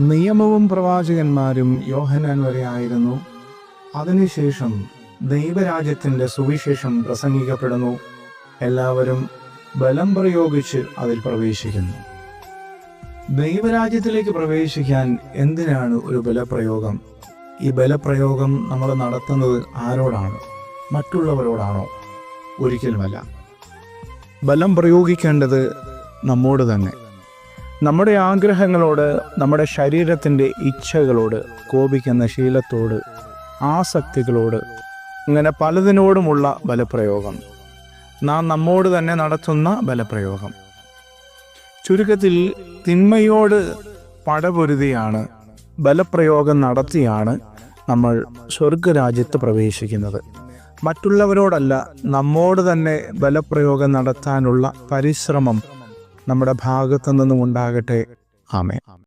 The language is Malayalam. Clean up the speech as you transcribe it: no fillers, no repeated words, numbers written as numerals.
നിയമവും പ്രവാചകന്മാരും യോഹന്നാൻ വരെ ആയിരുന്നു. അതിനുശേഷം ദൈവരാജ്യത്തിൻ്റെ സുവിശേഷം പ്രസംഗിക്കപ്പെടുന്നു. എല്ലാവരും ബലം പ്രയോഗിച്ച് അതിൽ പ്രവേശിക്കുന്നു. ദൈവരാജ്യത്തിലേക്ക് പ്രവേശിക്കാൻ എന്തിനാണ് ഒരു ബലപ്രയോഗം? ഈ ബലപ്രയോഗം നമ്മൾ നടത്തുന്നത് ആരോടാണ്? മറ്റുള്ളവരോടാണോ? ഒരിക്കലുമല്ല. ബലം പ്രയോഗിക്കേണ്ടത് നമ്മോട് തന്നെ. നമ്മുടെ ആഗ്രഹങ്ങളോട്, നമ്മുടെ ശരീരത്തിൻ്റെ ഇച്ഛകളോട്, കോപിക്കുന്ന ശീലത്തോട്, ആസക്തികളോട്, ഇങ്ങനെ പലതിനോടുമുള്ള ബലപ്രയോഗം, നാം നമ്മോട് തന്നെ നടത്തുന്ന ബലപ്രയോഗം. ചുരുക്കത്തിൽ തിന്മയോട് പടപൊരുതിയാണ്, ബലപ്രയോഗം നടത്തിയാണ് നമ്മൾ സ്വർഗരാജ്യത്ത് പ്രവേശിക്കുന്നത്. മറ്റുള്ളവരോടല്ല, നമ്മോട് തന്നെ ബലപ്രയോഗം നടത്താനുള്ള പരിശ്രമം നമ്മുടെ ഭാഗത്തു നിന്നും ഉണ്ടാകട്ടെ. ആമേൻ.